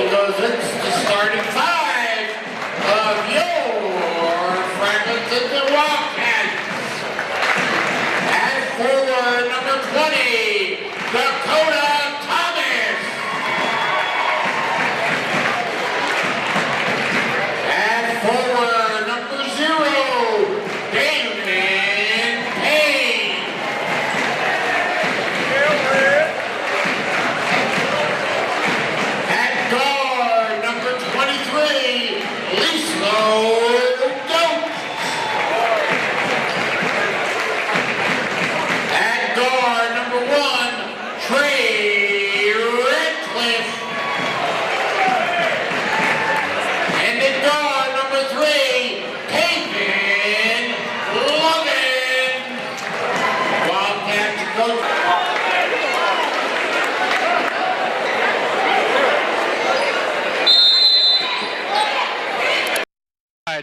because it's the starting five of your Franklin Wildcats. At forward, number 20, Dakota Thomas. At forward, number 0, Damon Payne. At guard, number 23, Lislo.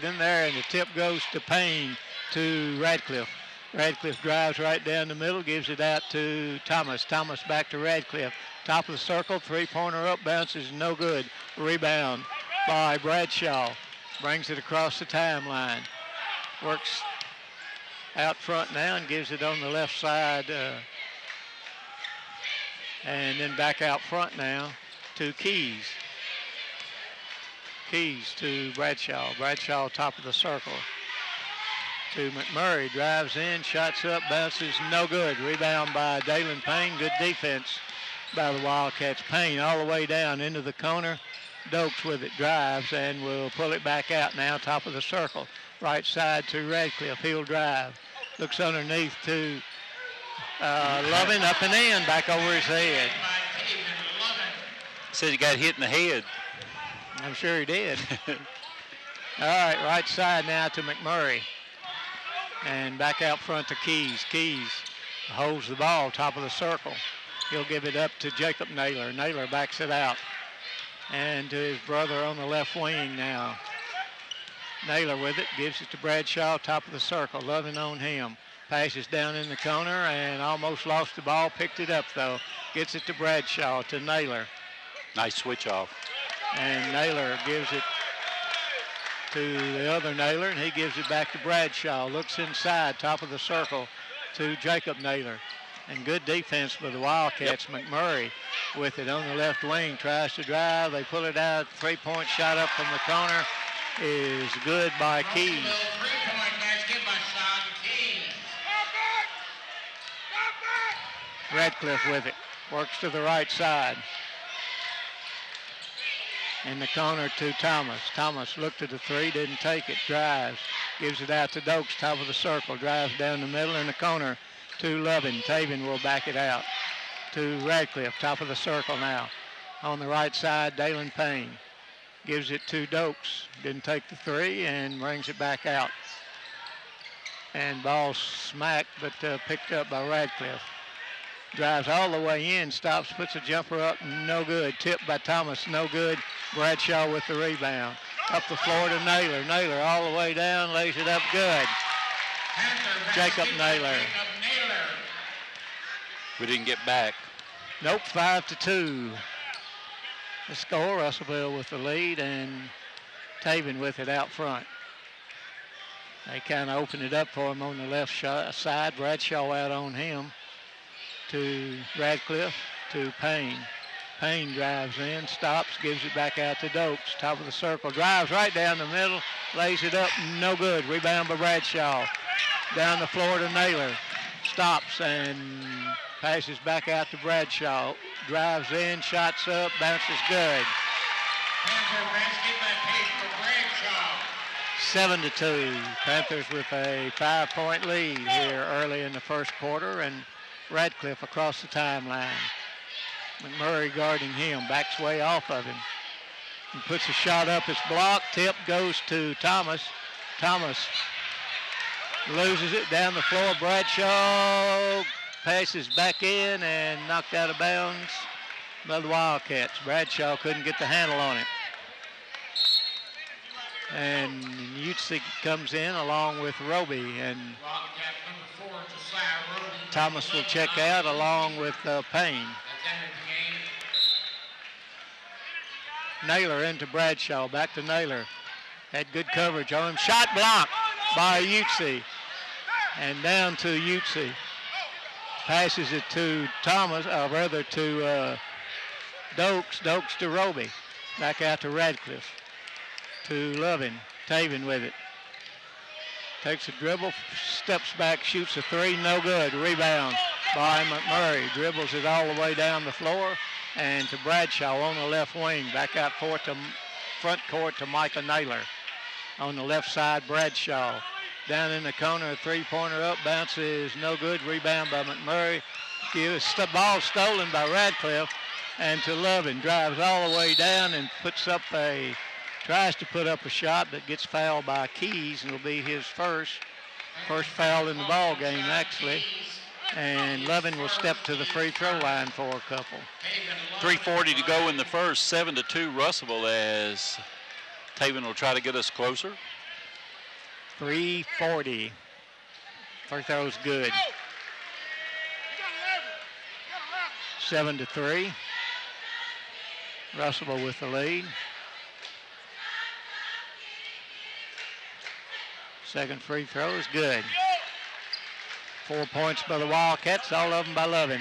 In there, and the tip goes to Payne to Radcliffe. Radcliffe drives right down the middle, gives it out to Thomas. Thomas back to Radcliffe. Top of the circle, three-pointer up, bounces, no good. Rebound by Bradshaw. Brings it across the timeline. Works out front now and gives it on the left side. And then back out front now to Keys. Keys to Bradshaw. Bradshaw top of the circle to McMurray. Drives in, shots up, bounces, no good. Rebound by Dalen Payne. Good defense by the Wildcats. Payne all the way down into the corner. Dokes with it, drives, and will pull it back out now, top of the circle. Right side to Radcliffe. He'll drive. Looks underneath to Lovin, up and in, back over his head. Said he got hit in the head. I'm sure he did. All right side now to McMurray. And back out front to Keys. Keys holds the ball, top of the circle. He'll give it up to Jacob Naylor. Naylor backs it out. And to his brother on the left wing now. Naylor with it, gives it to Bradshaw, top of the circle. Loving on him. Passes down in the corner and almost lost the ball. Picked it up, though. Gets it to Bradshaw, to Naylor. Nice switch off. And Naylor gives it to the other Naylor, and he gives it back to Bradshaw. Looks inside, top of the circle, to Jacob Naylor. And good defense by the Wildcats. Yep. McMurray with it on the left wing, tries to drive. They pull it out. Three-point shot up from the corner is good by Keys. Radcliffe with it, works to the right side. In the corner to Thomas. Thomas looked at the three, didn't take it, drives, gives it out to Dokes, top of the circle, drives down the middle in the corner to Lovin. Taven will back it out to Radcliffe, top of the circle now. On the right side, Dalen Payne gives it to Dokes, didn't take the three and brings it back out. And ball smacked, but picked up by Radcliffe. Drives all the way in, stops, puts a jumper up, no good. Tipped by Thomas, no good. Bradshaw with the rebound. Up the floor to Naylor. Naylor all the way down, lays it up good. Jacob Naylor. We didn't get back. Nope, 5-2. The score, Russellville with the lead, and Taven with it out front. They kind of opened it up for him on the left side. Bradshaw out on him. To Radcliffe, to Payne. Payne drives in, stops, gives it back out to Dokes, top of the circle, drives right down the middle, lays it up, no good. Rebound by Bradshaw. Down the floor to Naylor. Stops and passes back out to Bradshaw. Drives in, shots up, bounces good. 7-2. Panthers with a 5-point lead here early in the first quarter, and Radcliffe across the timeline. McMurray guarding him, backs way off of him. He puts a shot up, it's blocked, tip goes to Thomas. Thomas loses it down the floor. Bradshaw passes back in and knocked out of bounds by the Wildcats. Bradshaw couldn't get the handle on it. And Utsik comes in along with Roby, and Thomas will check out along with Payne. Naylor into Bradshaw. Back to Naylor. Had good coverage on him. Shot blocked by Utsi. And down to Utsi. Passes it to Thomas, to Dokes. Dokes to Roby. Back out to Radcliffe. To Lovin. Taven with it. Takes a dribble, steps back, shoots a three, no good. Rebound by McMurray. Dribbles it all the way down the floor and to Bradshaw on the left wing. Back out front court to Micah Naylor. On the left side, Bradshaw. Down in the corner, a three-pointer up, bounces, no good. Rebound by McMurray. Ball stolen by Radcliffe and to Lovin. Drives all the way down and tries to put up a shot, but gets fouled by Keys, and it'll be his first foul in the ball game, actually. And Lovin will step to the free throw line for a couple. 3:40 to go in the first. 7-2 Russellville as Taven will try to get us closer. 3:40. Free throw's good. 7-3. Russellville with the lead. Second free throw is good. 4 points by the Wildcats, all of them by Lovin.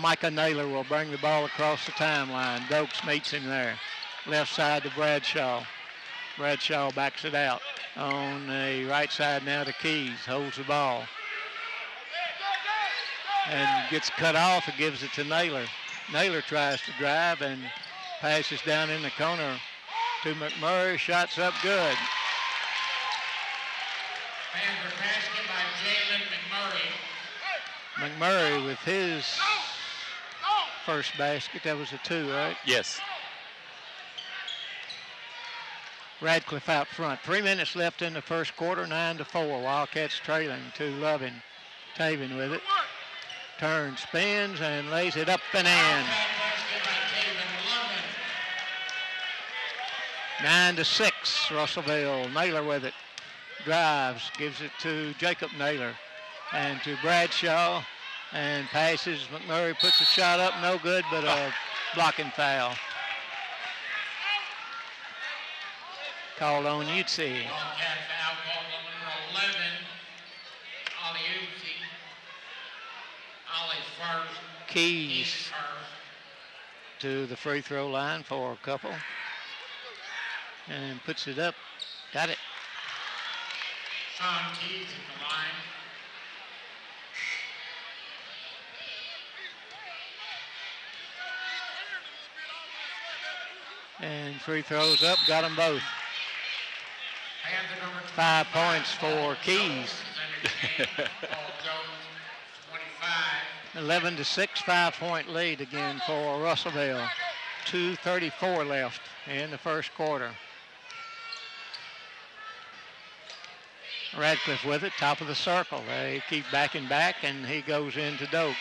Micah Naylor will bring the ball across the timeline. Dokes meets him there. Left side to Bradshaw. Bradshaw backs it out. On the right side now to Keys. Holds the ball. And gets cut off and gives it to Naylor. Naylor tries to drive and passes down in the corner to McMurray. Shots up good. Panther basket by Jalen McMurray. McMurray with his first basket. That was a 2, right? Yes. Radcliffe out front. 3 minutes left in the first quarter, 9-4. Wildcats trailing to Lovin. Taven with it. Turns, spins, and lays it up and in. 9-6, Russellville. Naylor with it. Drives, gives it to Jacob Naylor and to Bradshaw and passes. McMurray puts a shot up, no good, but a blocking foul. Called on Utsi. Wildcat foul called on number 11, Ollie Utsi. Ollie's first. Keys First. to the free throw line for a couple. And puts it up. Got it. Sean Keys at the line. And free throws up, got them both. Panther number 5 points for Keys. Paul Jones, 25. 11-6, 5-point lead again for Russellville. 2:34 left in the first quarter. Radcliffe with it, top of the circle. They keep backing back, and he goes into Dokes.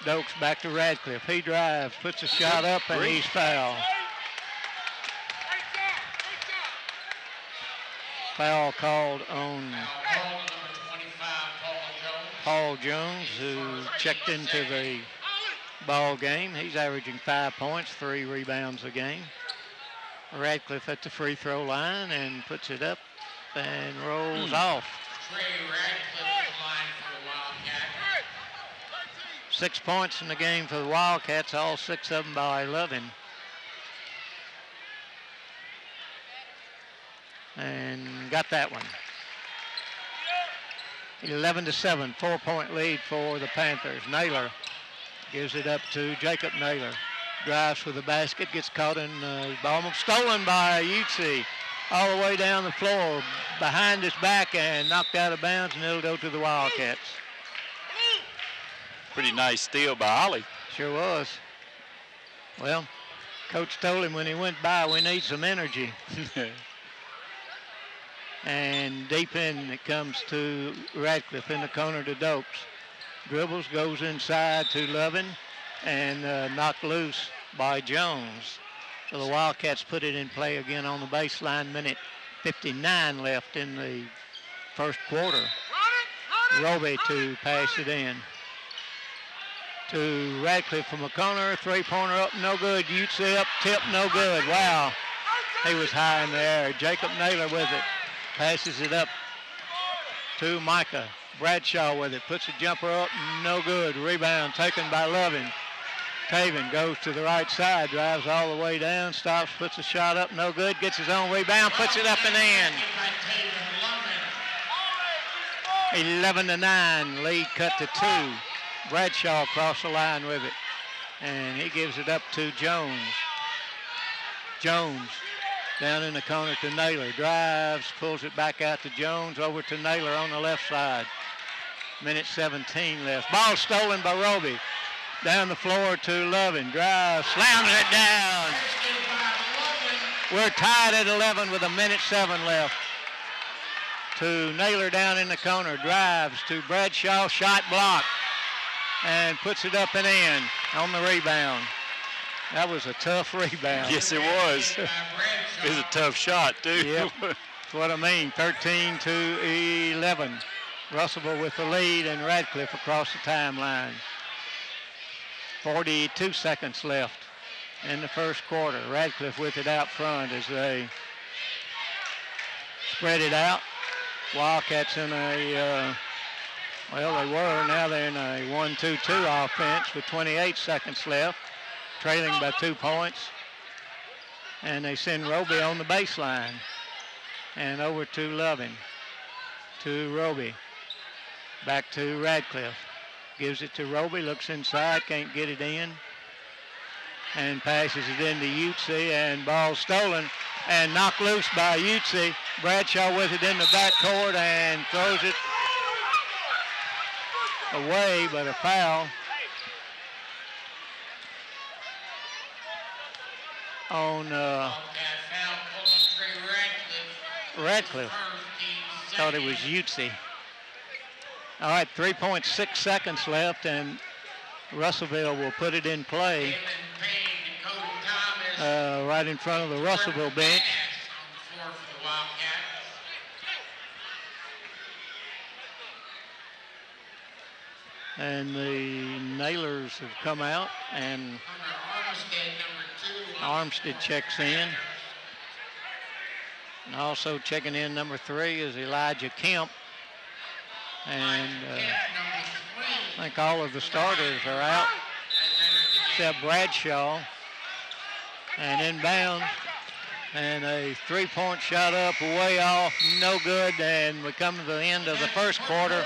Dokes back to Radcliffe. He drives, puts a shot up, and he's fouled. Foul called on Paul Jones, who checked into the ball game. He's averaging 5 points, 3 rebounds a game. Radcliffe at the free throw line and puts it up and rolls off. Trey Radcliffe at the line for the Wildcats. 6 points in the game for the Wildcats, all 6 of them by Lovin. And got that one. 11-7, 4-point lead for the Panthers. Naylor gives it up to Jacob Naylor. Drives for the basket, gets caught in the ball. Stolen by Utsi. All the way down the floor, behind his back, and knocked out of bounds, and it'll go to the Wildcats. Pretty nice steal by Ollie. Sure was. Well, Coach told him when he went by, we need some energy. And deep in it comes to Radcliffe in the corner to Dokes. Dribbles, goes inside to Lovin, and knocked loose by Jones. So the Wildcats put it in play again on the baseline. Minute 59 left in the first quarter. Roby to pass it in. to Radcliffe from a corner. Three-pointer up, no good. Utsi up, tip, no good. Wow. He was high in the air. Jacob Naylor with it. Passes it up to Micah. Bradshaw with it. Puts a jumper up, no good. Rebound taken by Lovin. Taven goes to the right side, drives all the way down, stops, puts a shot up, no good. Gets his own rebound, puts it up and in. 11-9, lead cut to 2. Bradshaw across the line with it, and he gives it up to Jones. Jones down in the corner to Naylor, drives, pulls it back out to Jones, over to Naylor on the left side. Minute 17 left. Ball stolen by Roby. Down the floor to Lovin, drives, slams it down. We're tied at 11 with a minute 7 left. To Naylor down in the corner, drives to Bradshaw, shot blocked, and puts it up and in on the rebound. That was a tough rebound. Yes, it was. It was a tough shot, too. Yep, that's what I mean, 13-11. Russellville with the lead and Radcliffe across the timeline. 42 seconds left in the first quarter. Radcliffe with it out front as they spread it out. Wildcats in a, now they're in a 1-2-2 offense with 28 seconds left, trailing by 2 points. And they send Roby on the baseline. And over to Lovin, to Roby, back to Radcliffe. Gives it to Roby, looks inside, can't get it in. And passes it into Utsi, and ball stolen and knocked loose by Utsi. Bradshaw with it in the backcourt and throws it away, but a foul on Radcliffe. Thought it was Utsi. All right, 3.6 seconds left, and Russellville will put it in play right in front of the Russellville bench. And the Nailers have come out, and Armstead checks in. And also checking in number 3 is Elijah Kemp. And I think all of the starters are out except Bradshaw. And inbound, and a three-point shot up, way off, no good. And we come to the end of the first quarter.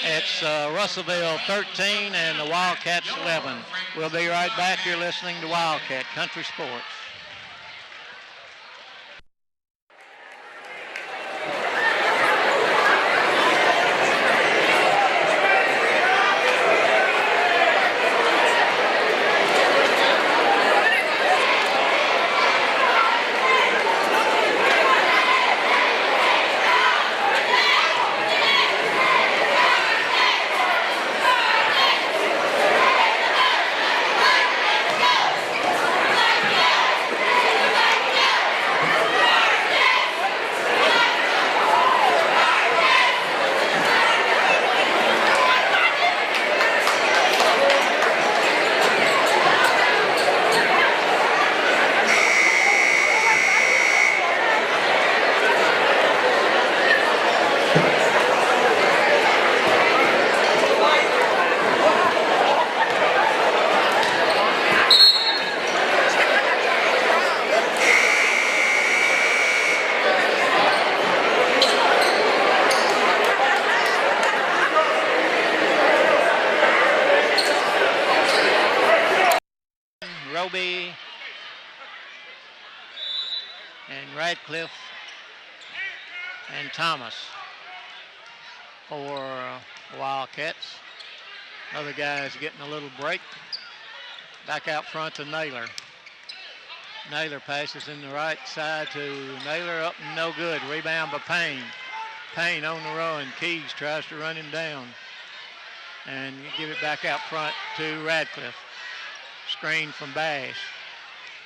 It's Russellville 13 and the Wildcats 11. We'll be right back. You're listening to Wildcat Country Sports. Roby and Radcliffe and Thomas for Wildcats. Other guys getting a little break. Back out front to Naylor. Naylor passes in the right side to Naylor, up and no good. Rebound by Payne. Payne on the run. Keys tries to run him down. And you give it back out front to Radcliffe. Screen from Bash.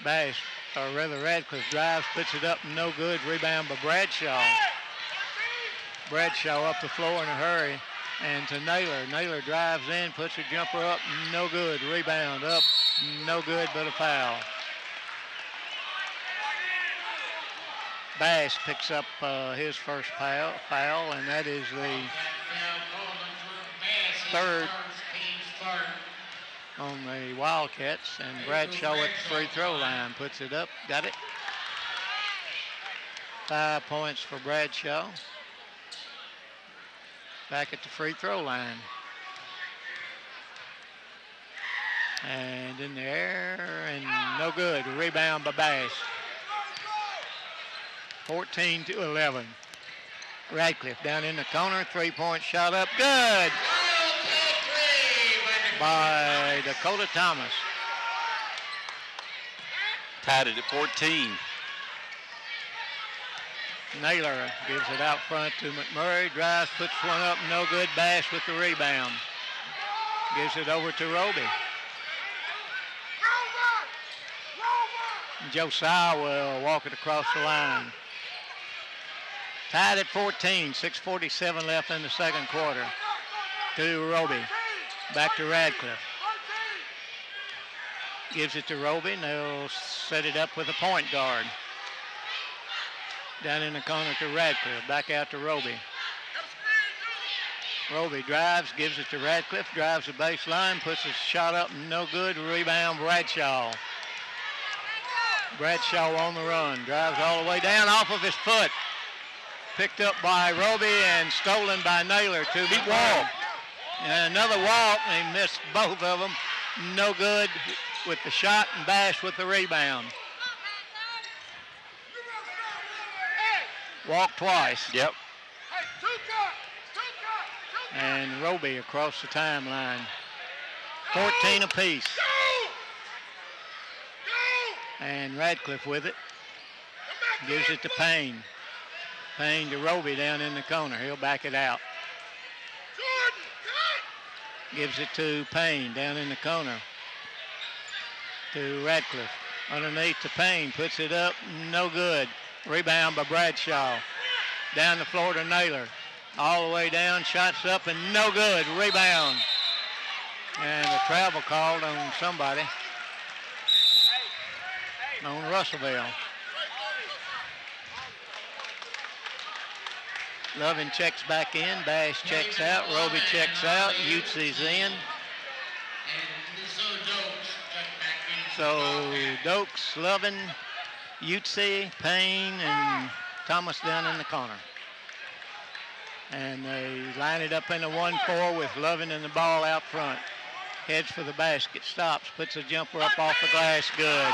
Radcliffe drives, puts it up, no good. Rebound by Bradshaw. Bradshaw up the floor in a hurry. And to Naylor. Naylor drives in, puts a jumper up, no good. Rebound up, no good, but a foul. Bass picks up his first foul, and that is the third on the Wildcats. And Bradshaw at the free throw line puts it up. Got it. 5 points for Bradshaw. Back at the free throw line. And in the air, and no good. Rebound by Bass. 14-11. Radcliffe down in the corner. 3-point shot up. Good. By Dakota Thomas. Tied it at 14. Naylor gives it out front to McMurray. Drives, puts one up, no good. Bass with the rebound. Gives it over to Roby. Josiah will walk it across the line. Tied at 14, 6:47 left in the second quarter. To Roby. Back to Radcliffe. Gives it to Roby, and they'll set it up with a point guard. Down in the corner to Radcliffe. Back out to Roby. Roby drives, gives it to Radcliffe, drives the baseline, puts a shot up, no good. Rebound, Bradshaw. Bradshaw on the run. Drives all the way down off of his foot. Picked up by Roby and stolen by Naylor to the wall. And another walk, and he missed both of them. No good with the shot, and Bass with the rebound. Walk twice. Yep. And Roby across the timeline. 14 apiece. And Radcliffe with it. Gives it to Payne. Payne to Roby down in the corner. He'll back it out. Gives it to Payne down in the corner. To Radcliffe. Underneath to Payne. Puts it up. No good. Rebound by Bradshaw. Down the floor to Naylor. All the way down. Shots up and no good. Rebound. And a travel called on somebody. On Russellville. Lovin checks back in. Bass checks out. Roby checks out. Ute's in. So Dokes, Lovin, Ute, Payne, and Thomas down in the corner. And they line it up in a 1-4 with Lovin and the ball out front. Heads for the basket. Stops. Puts a jumper up off the glass. Good.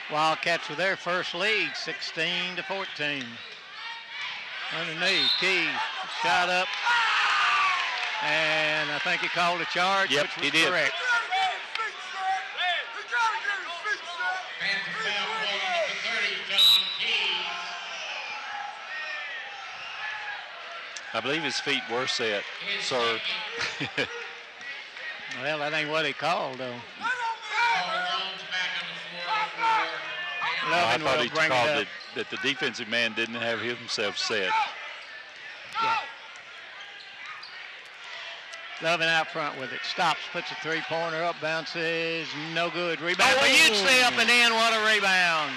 Wildcats with their first lead, 16-14. Underneath, Key, shot up, and I think he called a charge, yep, which was he did. Correct. I believe his feet were set, sir. Well, that ain't what he called, though. I thought he called it that the defensive man didn't have himself set. Yeah. Lovin out front with it. Stops, puts a three-pointer up, bounces, no good. Rebound. Oh, Ute up and in. What a rebound.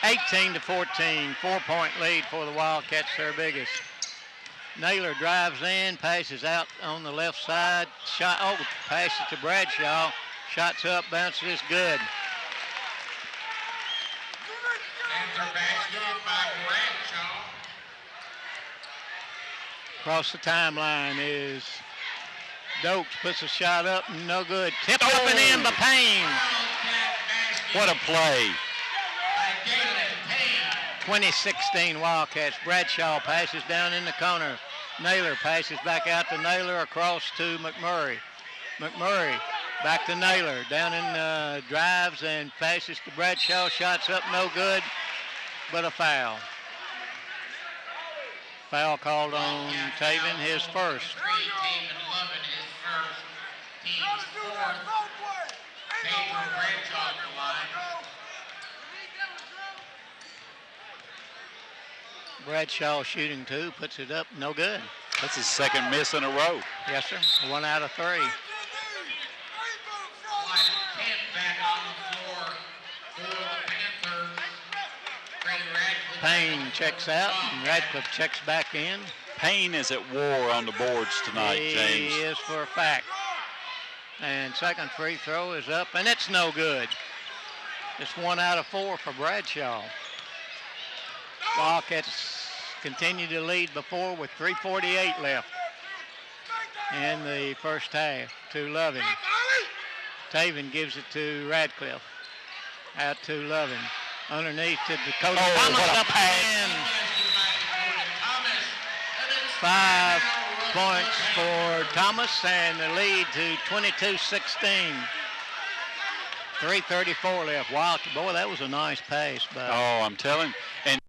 18-14. 4-point lead for the Wildcats, their biggest. Naylor drives in, passes out on the left side. Shot. Oh, passes to Bradshaw. Shots up, bounces, good. Across the timeline is Dokes, puts a shot up, no good. Tipped up and in by Payne. What a play. 2016 Wildcats. Bradshaw passes down in the corner. Naylor passes back out to Naylor, across to McMurray. McMurray back to Naylor. Down in drives and passes to Bradshaw. Shots up, no good, but a foul. Foul called on Taven, his first. Bradshaw shooting 2, puts it up, no good. That's his second miss in a row. Yes, sir. 1 out of 3. Kent back on the floor for the Panthers. Freddie Radcliffe. Payne checks out, and Radcliffe checks back in. Payne is at war on the boards tonight, James. He is for a fact. And second free throw is up, and it's no good. It's 1 out of 4 for Bradshaw. Wildcats continue to lead before with 3:48 left in the first half to Lovin. Taven gives it to Radcliffe. Out to Lovin. Underneath to Dakota. Thomas up and 5 points for Thomas, and the lead to 22-16. 3:34 left. Wow, boy, that was a nice pass. Oh, I'm telling. And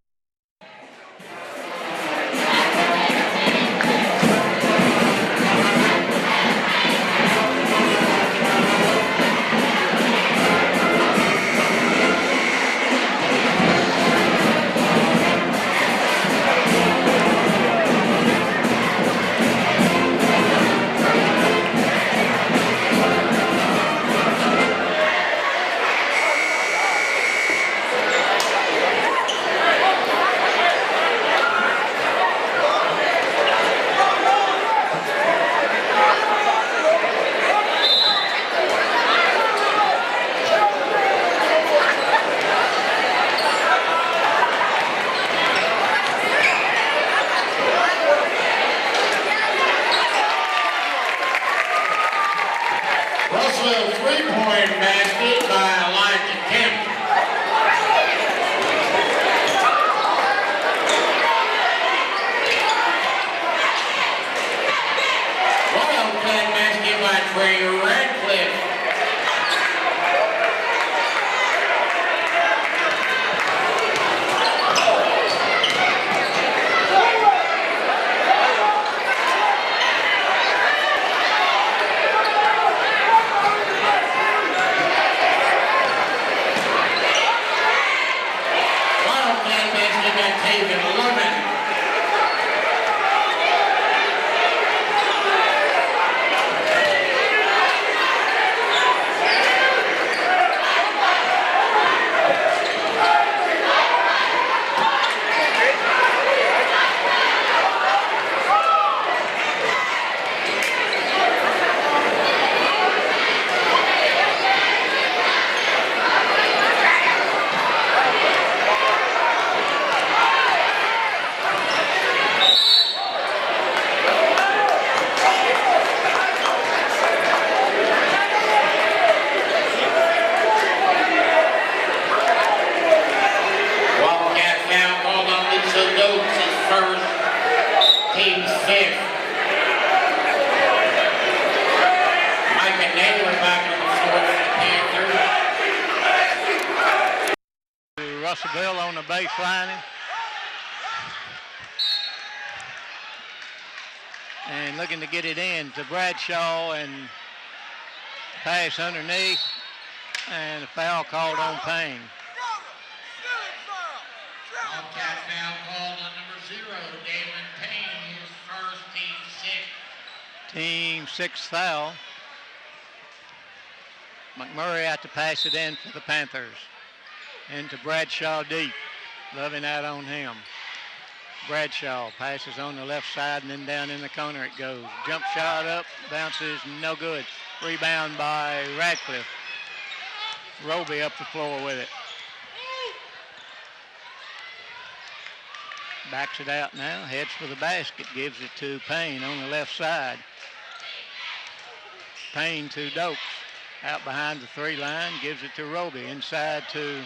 Russellville three-point basket by Kent. Wildcat basket by Freddie Radcliffe. Russellville on the baseline. And looking to get it in to Bradshaw, and pass underneath, and a foul called on Payne. Wildcat foul called on number 0, Damon Payne, his first, team 6. Team 6 foul. McMurray out to pass it in for the Panthers. Into Bradshaw deep. Loving out on him. Bradshaw passes on the left side, and then down in the corner it goes. Jump shot up, bounces, no good. Rebound by Radcliffe. Roby up the floor with it. Backs it out now, heads for the basket, gives it to Payne on the left side. Payne to Dokes. Out behind the 3 line, gives it to Roby. Inside to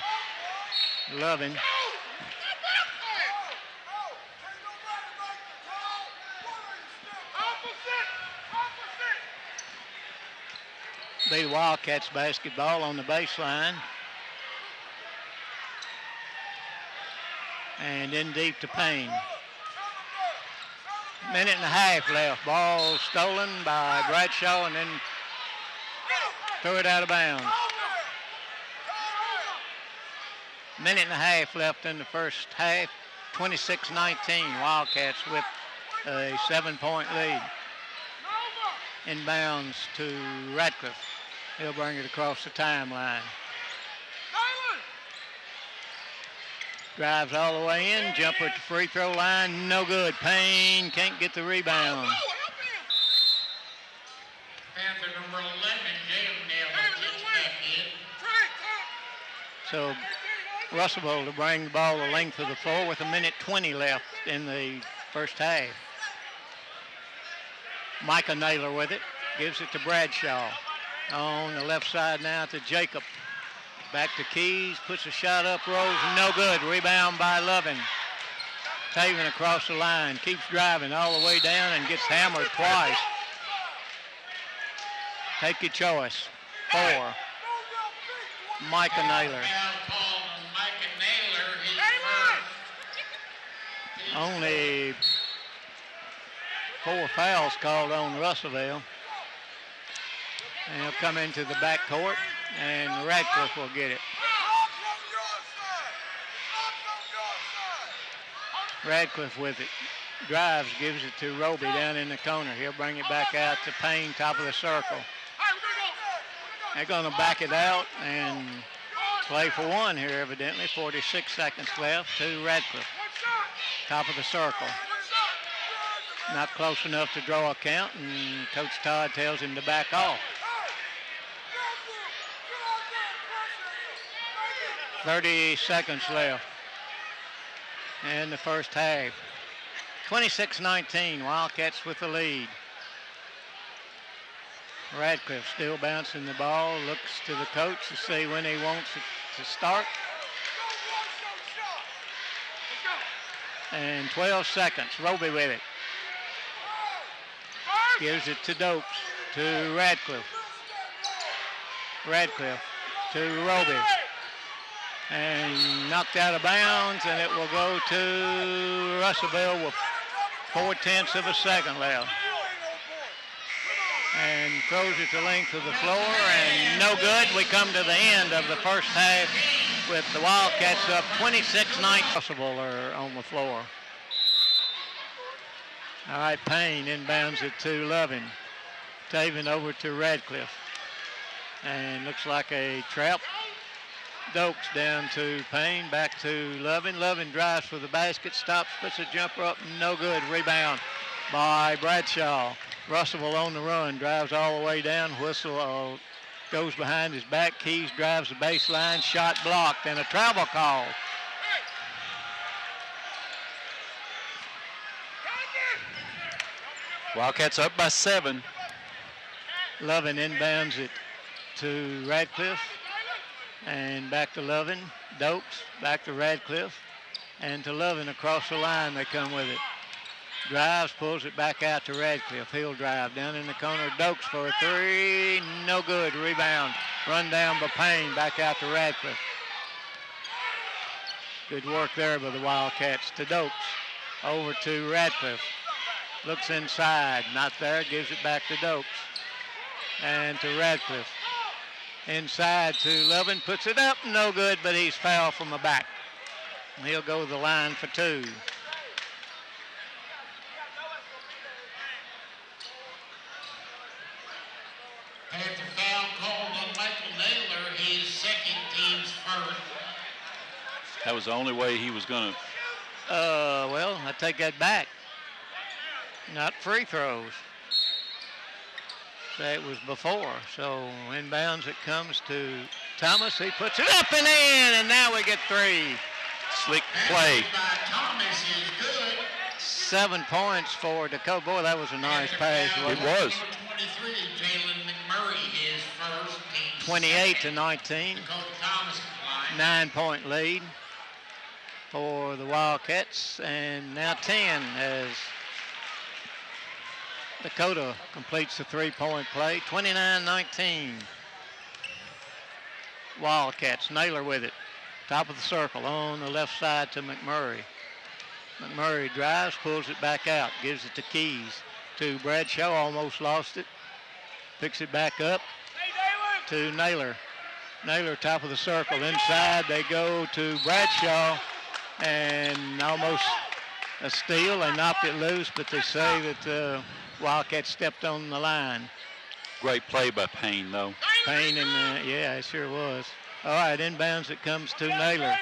Lovin. Be the Wildcats basketball on the baseline. And in deep to Payne. Minute and a half left. Ball stolen by Bradshaw, and then threw it out of bounds. Minute and a half left in the first half. 26-19. Wildcats with a 7-point lead. Inbounds to Radcliffe. He'll bring it across the timeline. Drives all the way in, jumper at the free throw line, no good. Payne can't get the rebound. Panther number 11, Jalen Naylor, gets back in. So Russellville to bring the ball the length of the floor with 1:20 left in the first half. Micah Naylor with it, gives it to Bradshaw. On the left side now to Jacob. Back to Keys, puts a shot up, rolls, no good. Rebound by Lovin. Taven across the line, keeps driving all the way down and gets hammered twice. Take your choice. 4. Micah Naylor. Only 4 fouls called on Russellville. And he'll come into the backcourt, and Radcliffe will get it. Radcliffe with it. Drives, gives it to Roby down in the corner. He'll bring it back out to Payne, top of the circle. They're going to back it out and play for one here, evidently. 46 seconds left to Radcliffe. Top of the circle. Not close enough to draw a count, and Coach Todd tells him to back off. 30 seconds left in the first half. 26-19, Wildcats with the lead. Radcliffe still bouncing the ball, looks to the coach to see when he wants it to start. And 12 seconds, Roby with it. Gives it to Dokes, to Radcliffe. Radcliffe to Roby. And knocked out of bounds, and it will go to Russellville with 0.4 of a second left. And throws it the length of the floor, and no good. We come to the end of the first half with the Wildcats up 26-9. Russellville are on the floor. All right, Payne inbounds it to Lovin. Taven over to Radcliffe. And looks like a trap. Dokes down to Payne, back to Lovin. Lovin drives for the basket, stops, puts a jumper up, no good. Rebound by Bradshaw. Russellville on the run, drives all the way down. Whistle goes behind his back. Keys drives the baseline, shot blocked, and a travel call. Wildcats up by 7. Lovin inbounds it to Radcliffe. And back to Lovin. Dokes, back to Radcliffe. And to Lovin across the line, they come with it. Drives, pulls it back out to Radcliffe. He'll drive down in the corner. Dokes for a 3. No good. Rebound. Run down by Payne. Back out to Radcliffe. Good work there by the Wildcats to Dokes. Over to Radcliffe. Looks inside. Not there. Gives it back to Dokes. And to Radcliffe. Inside to Lovin. Puts it up. No good, but he's fouled from the back. He'll go to the line for 2. Panther foul called on Michael Naylor, his second team's first. That was the only way he was going to. Well, I take that back. Not free throws. That was before. So inbounds it comes to Thomas. He puts it up and in, and now we get 3. Slick play. By Thomas is good. 7 points for Dakota. Boy, that was a nice pass. It was. 23, Jalen McMurray, his first team. 28-19. Dakota Thomas line. 9-point lead for the Wildcats, and now 10 as Dakota completes the 3-point play. 29-19. Wildcats. Naylor with it. Top of the circle on the left side to McMurray. McMurray drives, pulls it back out, gives it to Keys. To Bradshaw, almost lost it. Picks it back up to Naylor. Naylor, top of the circle. Inside, they go to Bradshaw. and almost a steal. They knocked it loose, but they say that the Wildcats stepped on the line. Great play by Payne, though. Payne, and yeah, it sure was. All right, inbounds it comes to Naylor.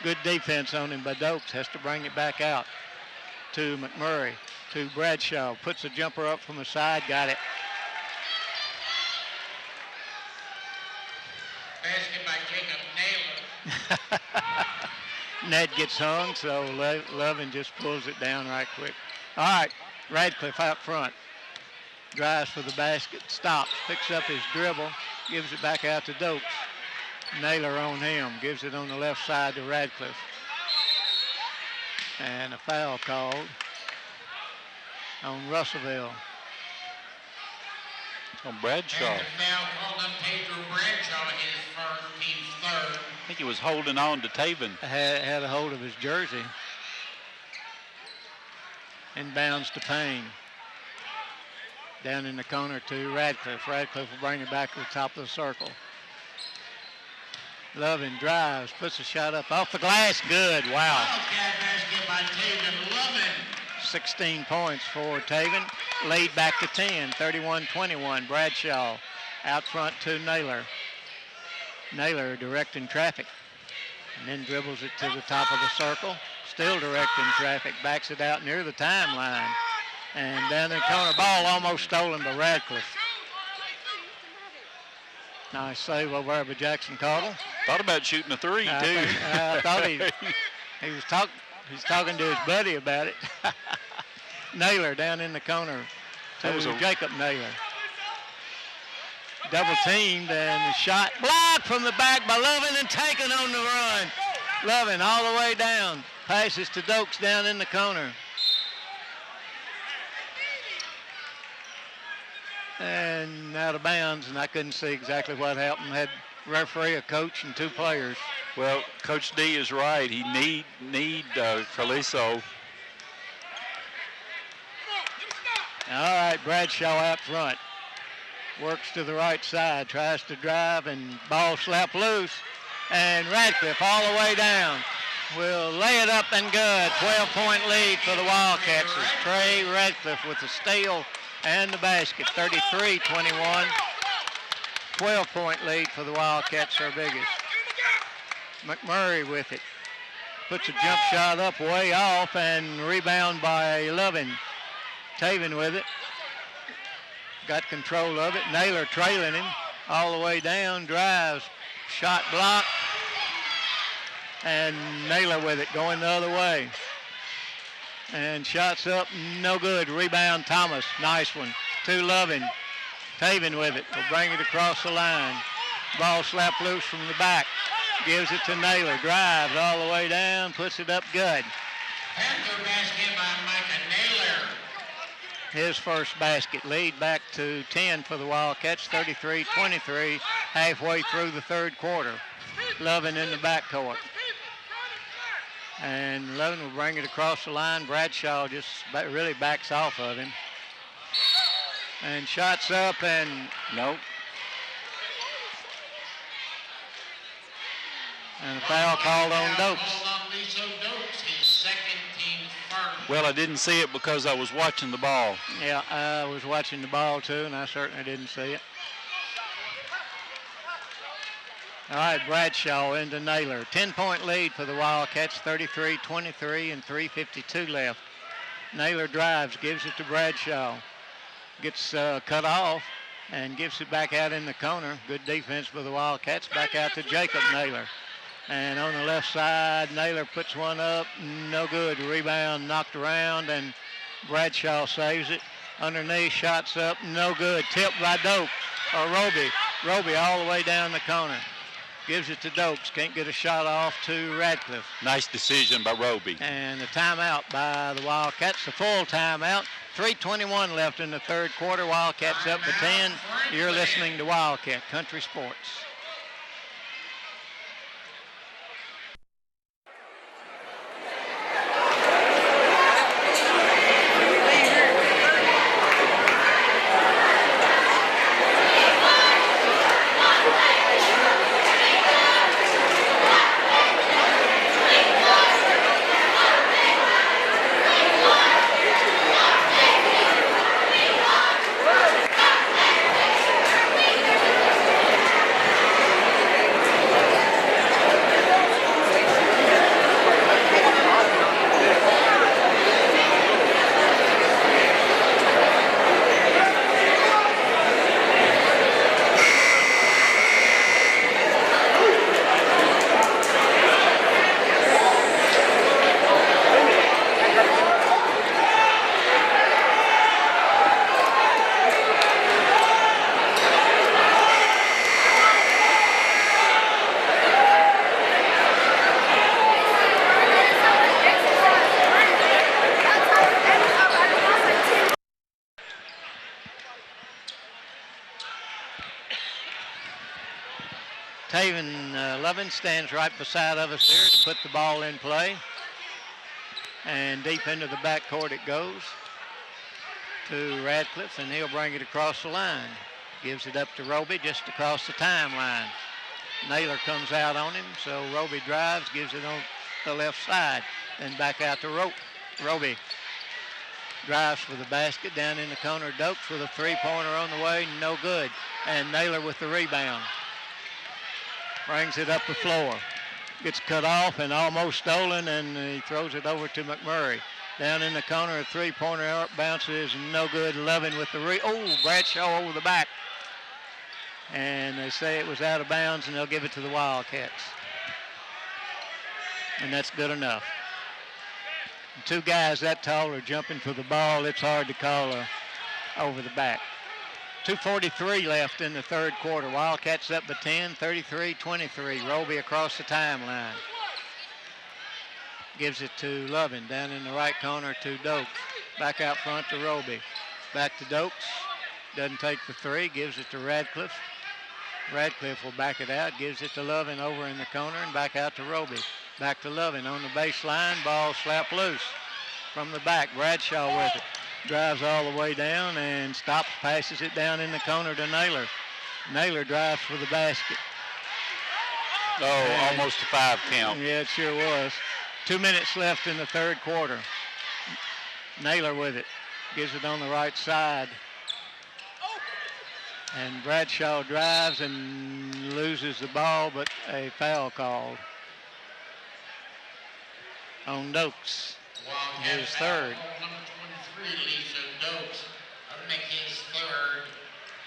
Good defense on him by Dokes. Has to bring it back out to McMurray, to Bradshaw. Puts a jumper up from the side, got it. Basket by Jacob Naylor. Ned gets hung, so Lovin just pulls it down right quick. All right, Radcliffe out front. Drives for the basket, stops, picks up his dribble, gives it back out to Dokes. Naylor on him, gives it on the left side to Radcliffe. And a foul called on Russellville. On Bradshaw. And a foul called on Pedro Bradshaw, his first, team's third. I think he was holding on to Taven. Had a hold of his jersey. Inbounds to Payne. Down in the corner to Radcliffe. Radcliffe will bring it back to the top of the circle. Lovin drives, puts a shot up off the glass. Good, wow. Wildcat basket by Taven Lovin. 16 points for Taven. Lead back to 10, 31-21. Bradshaw out front to Naylor. Naylor directing traffic. And then dribbles it to the top of the circle. Still directing traffic. Backs it out near the timeline. And down in the corner, ball almost stolen by Radcliffe. Nice save over there by Jackson Caudill. Thought about shooting a three, too. I thought he's talking to his buddy about it. Naylor down in the corner to Jacob Naylor. Double teamed and the shot blocked from the back by Lovin and taken on the run. Lovin all the way down. Passes to Dokes down in the corner. And out of bounds, and I couldn't see exactly what happened. Had referee, a coach, and two players. Well, Coach D is right. He need Carliso. All right, Bradshaw out front. Works to the right side, tries to drive, and ball slapped loose. And Radcliffe all the way down. Will lay it up and good. 12-point lead for the Wildcats. Trey Radcliffe with the steal and the basket. 33-21. 12-point lead for the Wildcats, our biggest. McMurray with it. Puts a jump shot up way off and rebound by Lovin. Taven with it. Got control of it. Naylor trailing him all the way down. Drives. Shot blocked. And Naylor with it going the other way. And shots up, no good. Rebound Thomas, nice one. To Lovin. Taven with it, will bring it across the line. Ball slapped loose from the back. Gives it to Naylor, drives all the way down, puts it up good. Panther basket by Micah Naylor. His first basket. Lead back to 10 for the Wildcats, 33-23, halfway through the third quarter. Lovin in the backcourt. And Lovin will bring it across the line. Bradshaw just really backs off of him. And shots up and nope. And a foul called on Dokes. Well, I didn't see it because I was watching the ball. Yeah, I was watching the ball too, and I certainly didn't see it. All right, Bradshaw into Naylor. 10-point lead for the Wildcats, 33-23 and 3:52 left. Naylor drives, gives it to Bradshaw. Gets cut off and gives it back out in the corner. Good defense for the Wildcats. Back out to Jacob Naylor. And on the left side, Naylor puts one up. No good. Rebound knocked around, and Bradshaw saves it. Underneath, shots up. No good. Tipped by Dokes or Roby. Roby all the way down the corner. Gives it to Dokes. Can't get a shot off to Radcliffe. Nice decision by Roby. And the timeout by the Wildcats. The full timeout. 3:21 left in the third quarter. Wildcats up to 10. You're listening to Wildcat Country Sports. Taven Lovin stands right beside of us here to put the ball in play. And deep into the backcourt it goes to Radcliffe, and he'll bring it across the line. Gives it up to Roby just across the timeline. Naylor comes out on him, so Roby drives, gives it on the left side, then back out to Roby. Drives for the basket down in the corner. Dokes with a three-pointer on the way, no good. And Naylor with the rebound. Brings it up the floor. Gets cut off and almost stolen, and he throws it over to McMurray. Down in the corner, a three-pointer out bounces, no good. Lovin with the Bradshaw over the back. And they say it was out of bounds, and they'll give it to the Wildcats. And that's good enough. Two guys that tall are jumping for the ball. It's hard to call over the back. 2:43 left in the third quarter. Wildcats up by 10, 33-23. Roby across the timeline. Gives it to Lovin down in the right corner to Dokes. Back out front to Roby. Back to Dokes. Doesn't take the three. Gives it to Radcliffe. Radcliffe will back it out. Gives it to Lovin over in the corner and back out to Roby. Back to Lovin on the baseline. Ball slapped loose from the back. Bradshaw with it. Drives all the way down and stops, passes it down in the corner to Naylor. Naylor drives for the basket. Oh, almost a 5 count. Yeah, it sure was. 2 minutes left in the third quarter. Naylor with it. Gives it on the right side. And Bradshaw drives and loses the ball, but a foul called on Dokes. His third.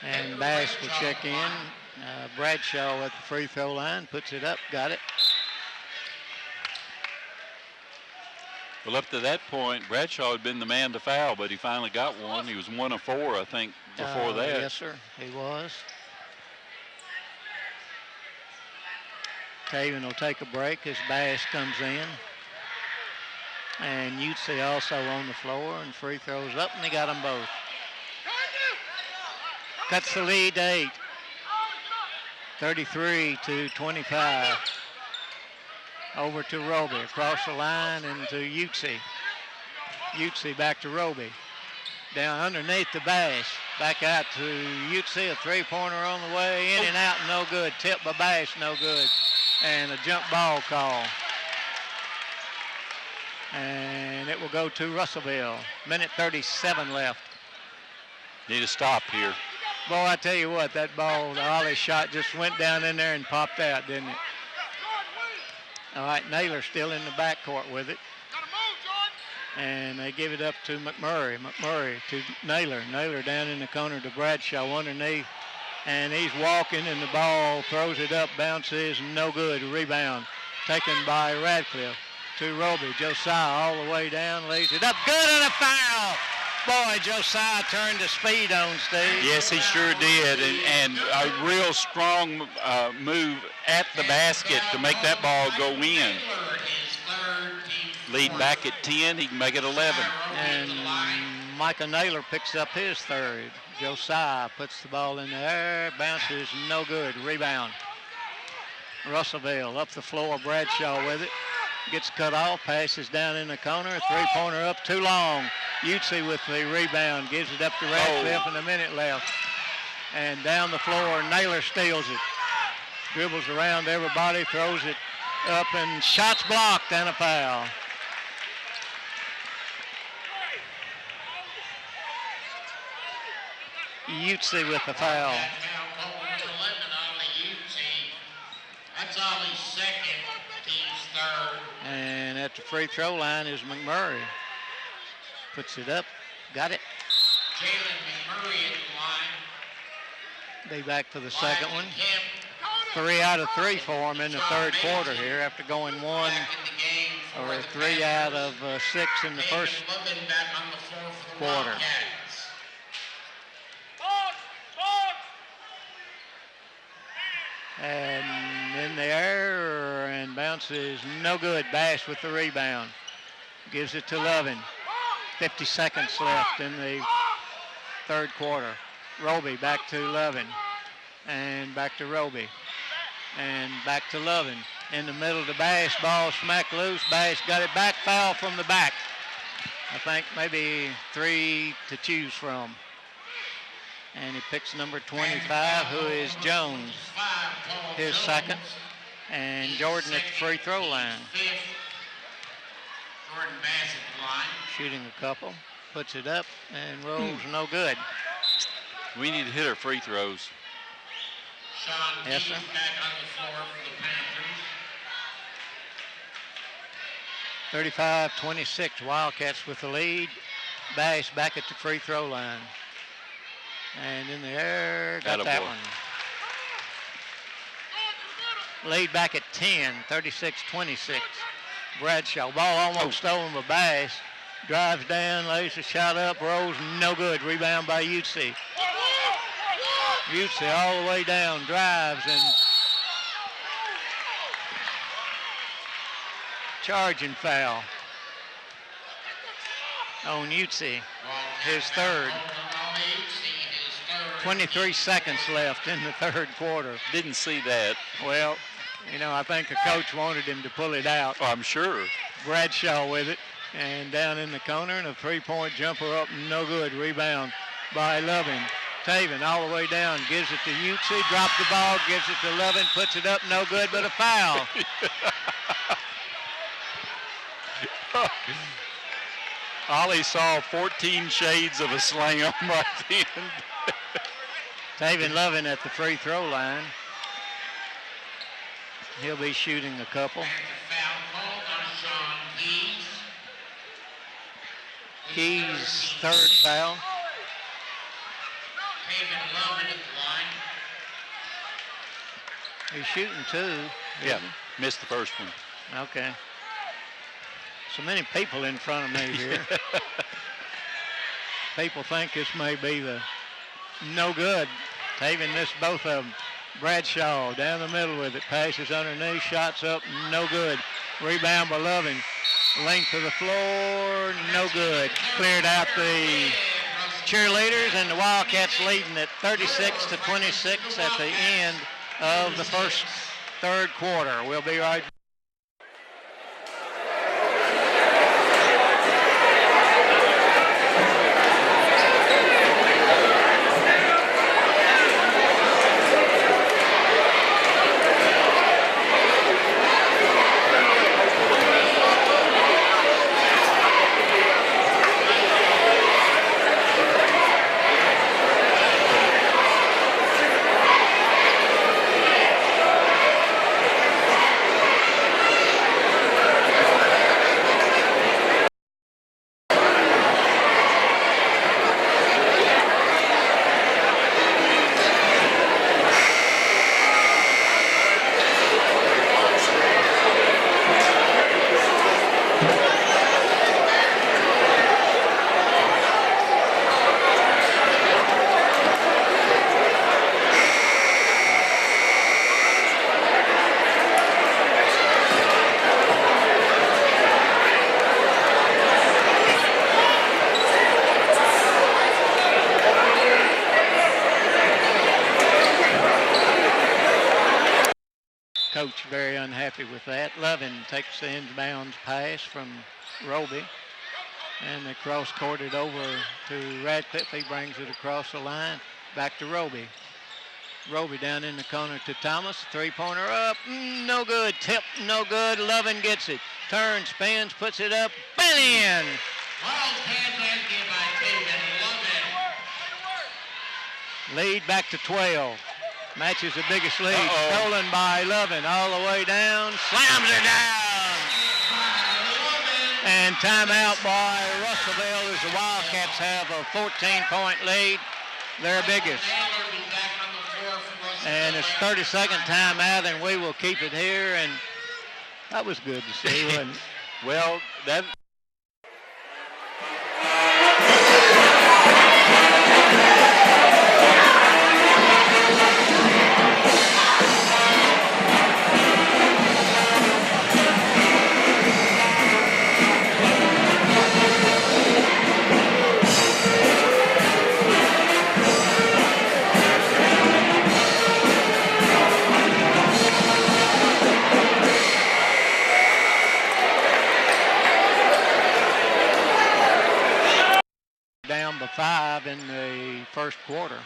And Bass will check in. Bradshaw at the free throw line, puts it up, got it. Well, up to that point, Bradshaw had been the man to foul, but he finally got one. He was 1 of 4, I think, before that. Yes, sir, he was. Taven will take a break as Bass comes in. And Utsi also on the floor, and free throws up, and he got them both. Cuts the lead to 8. 33-25. Over to Roby, across the line and to Utsi. Utsi back to Roby. Down underneath the Bass. Back out to Utsi, a three-pointer on the way, in and out, no good. Tip by Bass, no good. And a jump ball call. And it will go to Russellville. Minute 37 left. Need a stop here. Boy, I tell you what, that ball, the Ollie shot just went down in there and popped out, didn't it? All right, Naylor still in the backcourt with it. And they give it up to McMurray. McMurray to Naylor. Naylor down in the corner to Bradshaw underneath. And he's walking, and the ball throws it up, bounces, no good. Rebound taken by Radcliffe to Roby. Josiah all the way down, lays it up. Good, and a foul. Boy, Josiah turned the speed on, Steve. Yes, he sure did, and a real strong move at the basket to make that ball go in. Lead back at 10, he can make it 11. And Micah Naylor picks up his third. Josiah puts the ball in the air, bounces, no good. Rebound. Russellville up the floor, Bradshaw with it. Gets cut off, passes down in the corner, three-pointer up, too long. Utsi with the rebound, gives it up to Radcliffe, and a minute left. And down the floor, Naylor steals it. Dribbles around everybody, throws it up, and shots blocked, and a foul. Utsi with the foul. That's Ollie's second, team's third. And at the free throw line is McMurray. Puts it up, got it. Jalen McMurray at the line. They back for the second one. 3 out of 3 for him in the third quarter here after going 1 or 3 out of 6 in the first quarter. And in the air and bounces, no good. Bass with the rebound. Gives it to Lovin. 50 seconds left in the third quarter. Roby back to Lovin. And back to Roby. And back to Lovin. In the middle to Bass. Ball smack loose. Bass got it back. Foul from the back. I think maybe 3 to choose from. And he picks number 25, who is Jones, his second. And Jordan at the free throw line. Jordan Bass at the line. Shooting a couple. Puts it up and rolls no good. We need to hit our free throws. Sean Yes, Dees sir. back on the floor for the Panthers. 35-26, Wildcats with the lead. Bass back at the free throw line. And in the air, got that Attaboy. one. Lead back at 10, 36-26. Bradshaw, ball almost stolen by Bass. Drives down, lays a shot up, rolls, no good. Rebound by Utsi. Utsi all the way down, drives, and charging foul on Utsi, his third. 23 seconds left in the third quarter. Didn't see that. Well, you know, I think the coach wanted him to pull it out. Oh, I'm sure. Bradshaw with it, and down in the corner, and a three-point jumper up, no good. Rebound by Lovin. Taven all the way down, gives it to Utsi, drops the ball, gives it to Lovin, puts it up, no good, but a foul. Ollie saw 14 shades of a slam right then. Taven Lovin at the free throw line. He'll be shooting a couple. Foul called on Sean Keys. Keys' third foul. Taven Lovin at the line. He's shooting two. Yeah, missed the first one. Okay. So many people in front of me here. People think this may be the no good. Taven missed both of them. Bradshaw down the middle with it. Passes underneath. Shots up. No good. Rebound by Lovin. Length of the floor. No good. Cleared out the cheerleaders, and the Wildcats leading at 36-26 at the end of the third quarter. We'll be right back. Coach very unhappy with that. Lovin takes the inbounds pass from Roby, and they cross-court it over to Radcliffe. He brings it across the line, back to Roby. Roby down in the corner to Thomas. Three-pointer up, no good. Tip, no good. Lovin gets it. Turns, spins, puts it up, bang in. Wildcats empty by Taven Lovin. Lead back to 12. Matches the biggest lead. Stolen by Lovin all the way down. Slams her down. And timeout by Russellville as the Wildcats have a 14-point lead. Their biggest. And it's 30-second timeout, and we will keep it here. And that was good to see, wasn't it? Well, that 5 in the first quarter.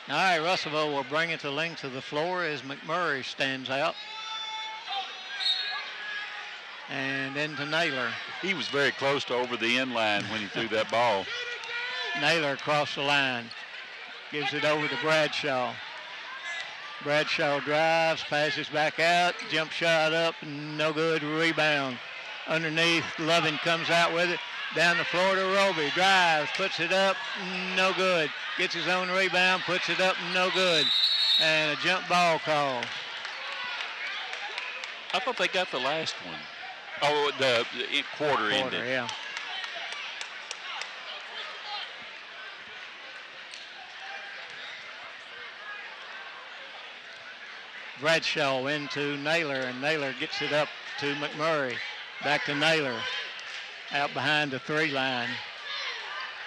All right, Russellville will bring it to length of the floor as McMurray stands out. And into Naylor. He was very close to over the end line when he threw that ball. Naylor across the line. Gives it over to Bradshaw. Bradshaw drives, passes back out, jump shot up, no good, rebound. Underneath, Lovin comes out with it. Down the floor to Roby, drives, puts it up, no good. Gets his own rebound, puts it up, no good. And a jump ball call. I thought they got the last one. Oh, the quarter ended. Yeah. Bradshaw into Naylor, and Naylor gets it up to McMurray. Back to Naylor. Out behind the 3 line.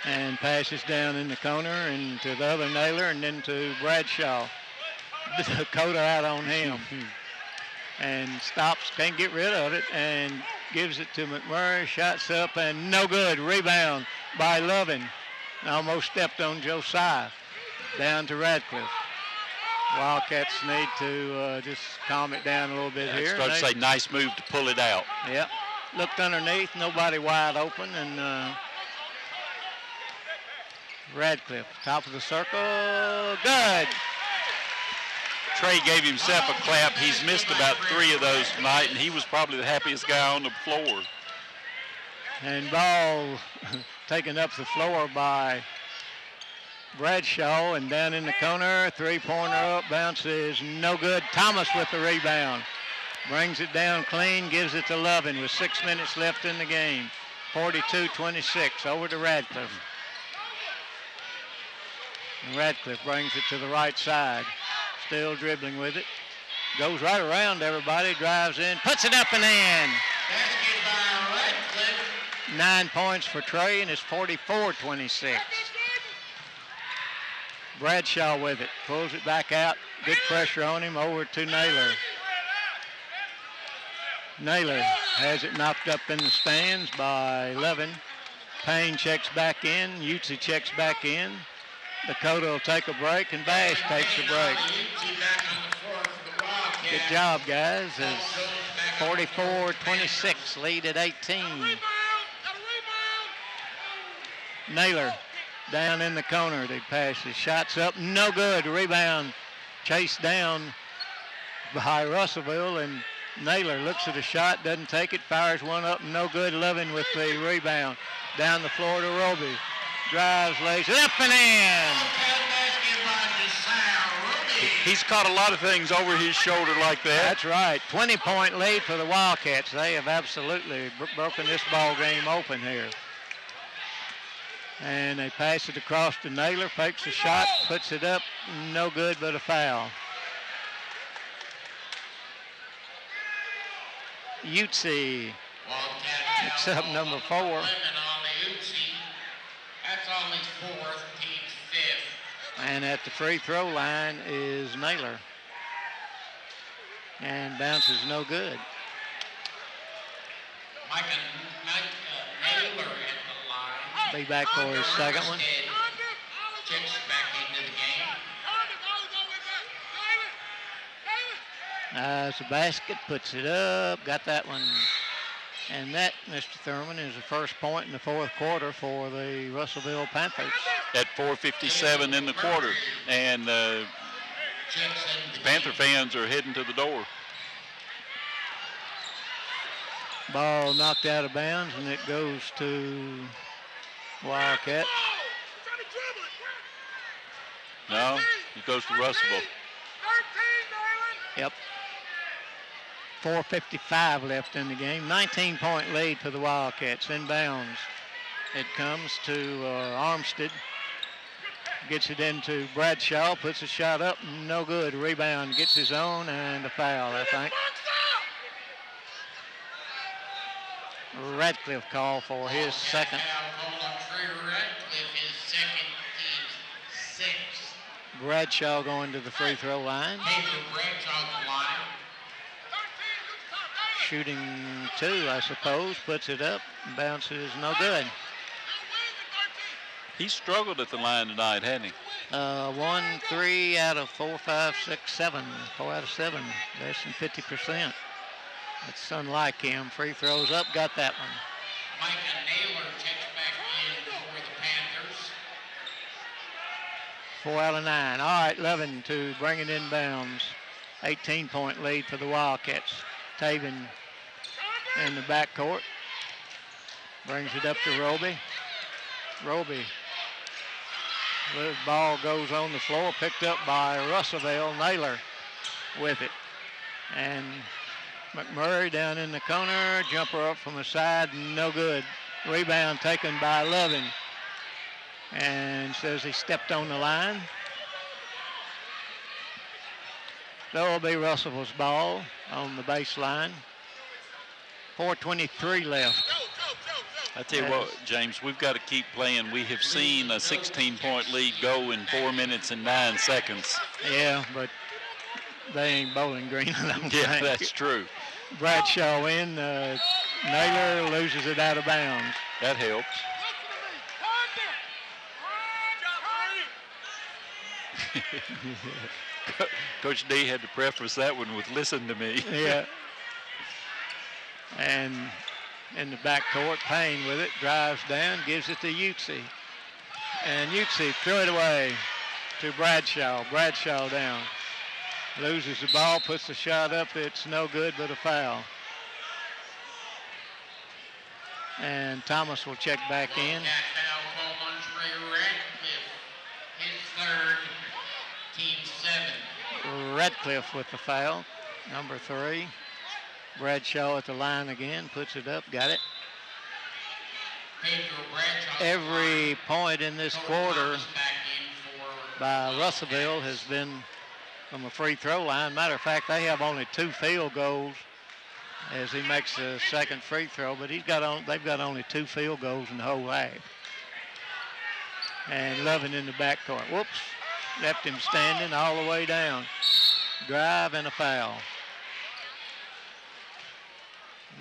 And passes down in the corner and to the other Naylor and then to Bradshaw. Dakota out on him. And stops, can't get rid of it, and gives it to McMurray. Shots up and no good. Rebound by Lovin. Almost stepped on Josiah. Down to Radcliffe. Wildcats need to just calm it down a little bit here. I was about to say, nice move to pull it out. Yep. Looked underneath, nobody wide open, and Radcliffe, top of the circle, good. Trey gave himself a clap. He's missed about 3 of those tonight, and he was probably the happiest guy on the floor. And ball taken up the floor by Bradshaw, and down in the corner, 3-pointer up, bounces, no good. Thomas with the rebound. Brings it down clean, gives it to Lovin with 6 minutes left in the game. 42-26, over to Radcliffe. And Radcliffe brings it to the right side. Still dribbling with it. Goes right around everybody, drives in, puts it up and in. Basket by Radcliffe. 9 points for Trey, and it's 44-26. Bradshaw with it, pulls it back out. Good pressure on him, over to Naylor. Naylor has it knocked up in the stands by Levin. Payne checks back in, Utsi checks back in. Dakota will take a break, and Bash takes a break. Good job, guys. It's 44-26, lead at 18. Naylor down in the corner. They pass his shots up. No good. Rebound chased down by Russellville, and Naylor looks at the shot, doesn't take it, fires one up, no good. Lovin with the rebound. Down the floor to Roby. Drives, lays it up and in. He's caught a lot of things over his shoulder like that. That's right. 20-point lead for the Wildcats. They have absolutely broken this ball game open here. And they pass it across to Naylor, fakes the shot, puts it up, no good but a foul. Utsi picks up number 4. That's only 4th, team's 5th. And at the free throw line is Naylor. And bounces no good. Naylor at the line. Be back for his second one. Checks back into the game. It's a basket, puts it up, got that one. And that, Mr. Thurman, is the first point in the fourth quarter for the Russellville Panthers. At 4:57 in the quarter. And the Panther fans are heading to the door. Ball knocked out of bounds, and it goes to Wildcats. No, it goes to Russellville. Yep. 4:55 left in the game. 19-point lead for the Wildcats. Inbounds. It comes to Armstead. Gets it into Bradshaw. Puts a shot up. No good. Rebound. Gets his own and a foul, I think. Radcliffe call for his second. Bradshaw going to the free throw line. Shooting 2, I suppose. Puts it up. Bounces no good. He struggled at the line tonight, hadn't he? 1, 3 out of 4, 5, 6, 7. 4 out of 7. Less than 50%. That's unlike him. Free throws up. Got that one. Micah Naylor checks back in for the Panthers. 4 out of 9. All right, Lovin to bring it inbounds. 18-point lead for the Wildcats. Taven in the backcourt. Brings it up to Roby. Roby. The ball goes on the floor, picked up by Russellville. Naylor with it. And McMurray down in the corner. Jumper up from the side, no good. Rebound taken by Lovin. And says he stepped on the line. So it'll be Russellville's ball on the baseline. 4:23 left. I tell you what, James, we've got to keep playing. We have seen a 16-point lead go in 4 minutes and 9 seconds. Yeah, but they ain't Bowling Green. I don't Yeah, think. that's true. Bradshaw in. Naylor loses it out of bounds. That helps. Coach D had to preface that one with "Listen to me." Yeah. And in the backcourt, Payne with it, drives down, gives it to Utsi. And Utsi threw it away to Bradshaw. Bradshaw down. Loses the ball, puts the shot up. It's no good, but a foul. And Thomas will check back in. That foul call on Trey Radcliffe. His third, team 7. Radcliffe with the foul, number 3. Bradshaw at the line again, puts it up, got it. Pedro Bradshaw. Every point in this quarter by Russellville has been from a free throw line. Matter of fact, they have only 2 field goals as he makes the second free throw, but they've got only 2 field goals in the whole half. And Lovin in the backcourt. Whoops, left him standing all the way down. Drive and a foul.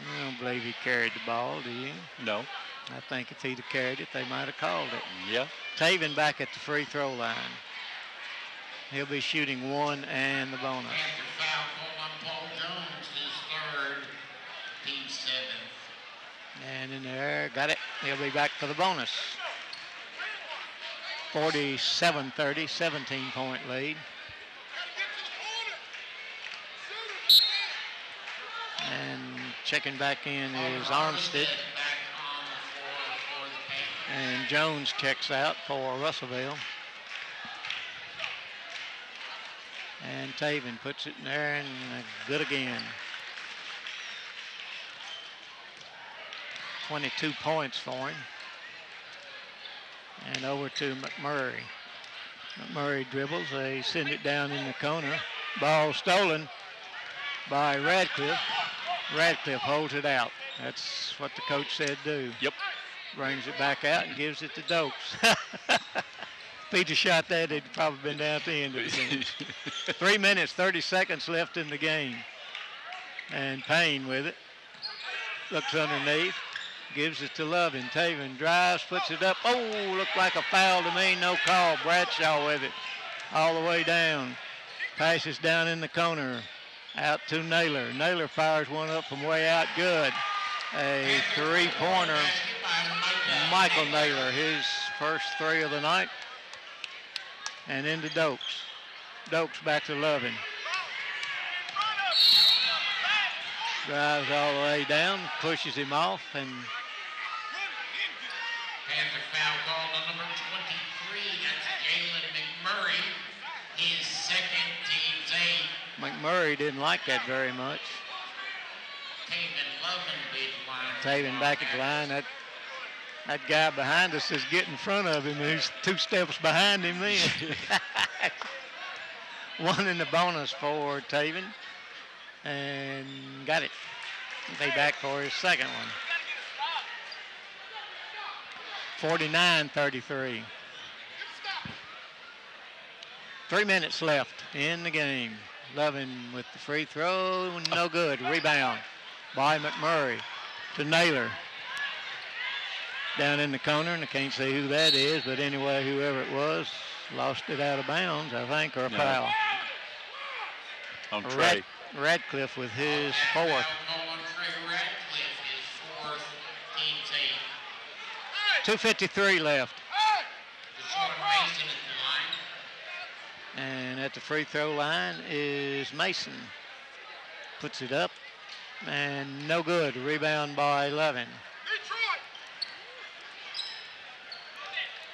I don't believe he carried the ball, do you? No. I think if he'd have carried it, they might have called it. Yeah. Taven back at the free throw line. He'll be shooting 1 and the bonus. Panther foul call on Paul Jones, his third, team 7. And in there, got it. He'll be back for the bonus. 47-30, 17-point lead. And checking back in is Armstead. And Jones checks out for Russellville. And Taven puts it in there and good again. 22 points for him. And over to McMurray. McMurray dribbles. They send it down in the corner. Ball stolen by Radcliffe. Radcliffe holds it out. That's what the coach said do. Yep. Brings it back out and gives it to Dokes. If he'd have shot that, it'd probably been down at the end of the game. 3 minutes, 30 seconds left in the game. And Payne with it. Looks underneath. Gives it to Lovin. Taven drives, puts it up. Oh, looked like a foul to me. No call. Bradshaw with it. All the way down. Passes down in the corner. Out to Naylor. Naylor fires one up from way out. Good. A 3-pointer. Michael Naylor, his first 3 of the night. And into Dokes. Dokes back to Lovin. Drives all the way down, pushes him off, and Panther foul called on number 23. That's Jalen McMurray. His second, team's 8. McMurray didn't like that very much. Taven Lovin did one. Taven back at the line. That guy behind us is getting in front of him. He's 2 steps behind him then. 1 in the bonus for Taven. And got it. They back for his second one. 49-33. 3 minutes left in the game. Lovin with the free throw, no good. Rebound by McMurray to Naylor. down in the corner, and I can't see who that is, but anyway, whoever it was, lost it out of bounds, I think, or a foul. On Trey. Radcliffe with his fourth. On Trey Radcliffe, his fourth, team's 2:53 left. Deshaun Mason at the line. And at the free throw line is Mason. Puts it up, and no good. Rebound by 11.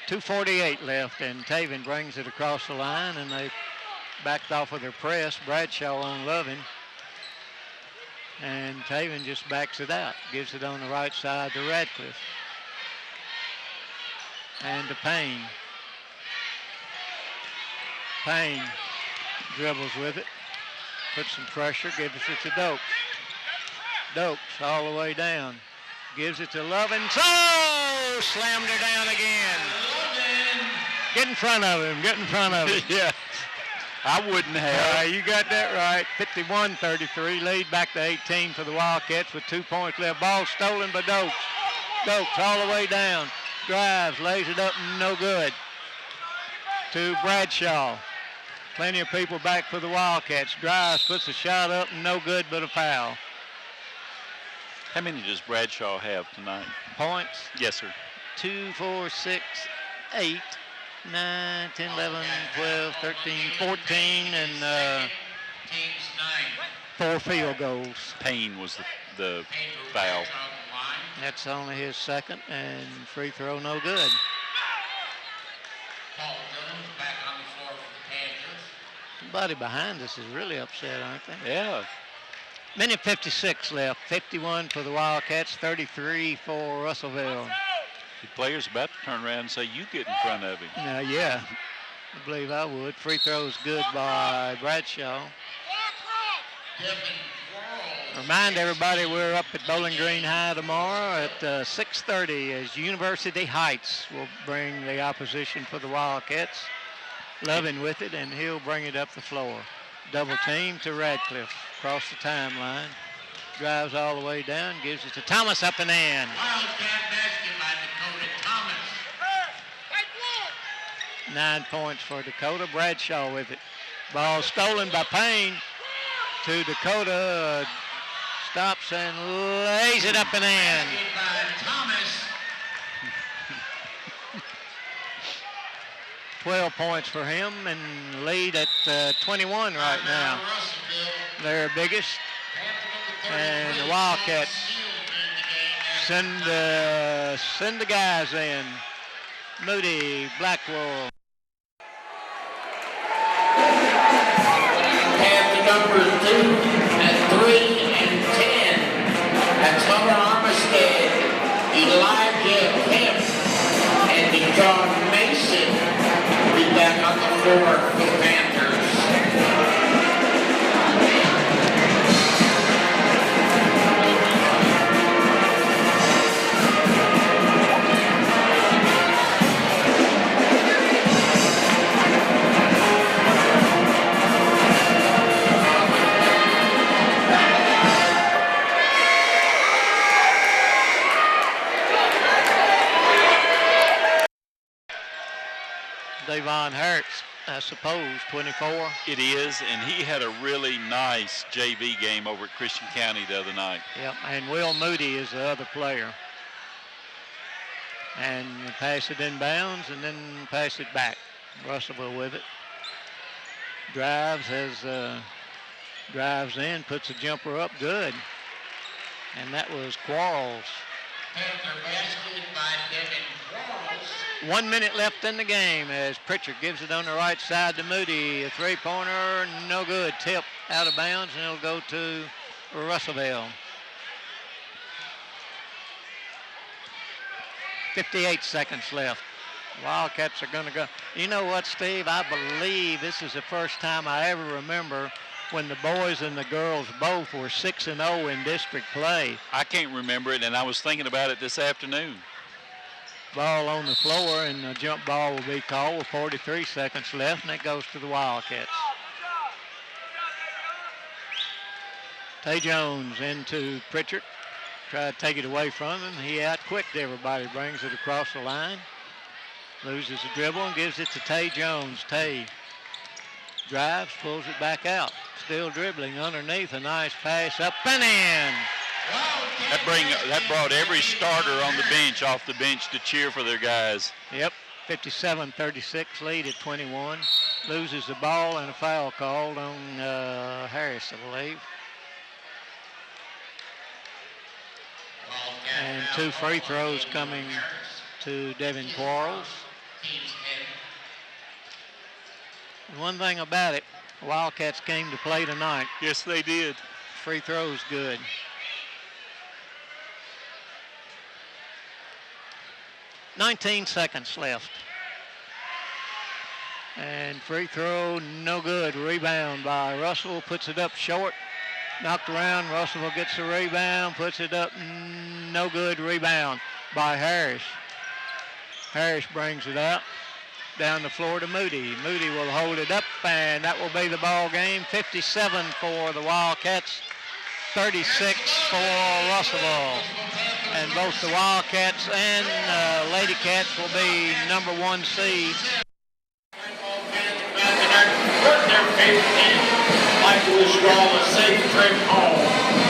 2:48 left, and Taven brings it across the line, and they backed off of their press. Bradshaw on Lovin. And Taven just backs it out. Gives it on the right side to Radcliffe. And to Payne. Payne dribbles with it. Puts some pressure. Gives it to Dokes. Dokes all the way down. Gives it to Lovin. So slammed her down again. Get in front of him. Get in front of him. Yeah. I wouldn't have. You got that right. 51-33. Lead back to 18 for the Wildcats with 2 points left. Ball stolen by Dokes. Dokes all the way down. Drives, lays it up, no good. To Bradshaw. Plenty of people back for the Wildcats. Drives, puts a shot up, no good but a foul. How many does Bradshaw have tonight? Points? Yes, sir. 2, 4, 6, 8, 9, 10, 11, 12, 13, 14, and 4 field goals. Payne was the foul. That's only his second, and free throw no good. Paul Jones back on the floor for the Panthers. Somebody behind us is really upset, aren't they? Yeah. Minute 56 left. 51 for the Wildcats, 33 for Russellville. The player's about to turn around and say, you get in front of him. Yeah, I believe I would. Free throw's good by Bradshaw. Remind everybody we're up at Bowling Green High tomorrow at 6:30 as University Heights will bring the opposition for the Wildcats. Lovin with it, and he'll bring it up the floor. Double team to Radcliffe. Across the timeline. Drives all the way down, gives it to Thomas up and in. Wildcat basket by Dakota Thomas. 9 points for Dakota. Bradshaw with it. Ball stolen by Payne to Dakota. Stops and lays it up and in. Basket by Thomas. 12 points for him and lead at 21 right now. Their biggest. And the Wildcats send the guys in. Moody, Blackwell. Pass to numbers 2 and 3 and 10. That's Hunter Armistead, Elijah Kemp, and Deshaun Mason. Be back on the floor for the Panthers. Davon Hertz, I suppose, 24. It is, and he had a really nice JV game over at Christian County the other night. Yep, and Will Moody is the other player. And pass it in bounds and then pass it back. Russellville with it. Drives in, puts a jumper up, good. And that was Quarles. Panther basket by Devin Quarles. 1 minute left in the game as Pritchard gives it on the right side to Moody. A three-pointer, no good. Tip out of bounds, and it'll go to Russellville. 58 seconds left. Wildcats are going to go. You know what, Steve? I believe this is the first time I ever remember when the boys and the girls both were 6-0 in district play. I can't remember it, and I was thinking about it this afternoon. Ball on the floor, and the jump ball will be called with 43 seconds left, and it goes to the Wildcats. Tay Jones into Pritchard. tried to take it away from him. He out-quicked everybody, brings it across the line. Loses the dribble and gives it to Tay Jones. Tay drives, pulls it back out. Still dribbling underneath. A nice pass up and in. That brought every starter on the bench off the bench to cheer for their guys. Yep, 57-36 lead at 21. Loses the ball and a foul called on Harris, I believe. And 2 free throws coming to Devin Quarles. And one thing about it, the Wildcats came to play tonight. Yes, they did. Free throws good. 19 seconds left. And free throw, no good. Rebound by Russell, puts it up short. Knocked around, Russellville gets the rebound, puts it up, no good. Rebound by Harris. Harris brings it up. Down the floor to Moody. Moody will hold it up, and that will be the ball game. 57 for the Wildcats, 36 for Russellville. And both the Wildcats and Lady Cats will be number 1 seeds. Like to withdraw a safe trip home.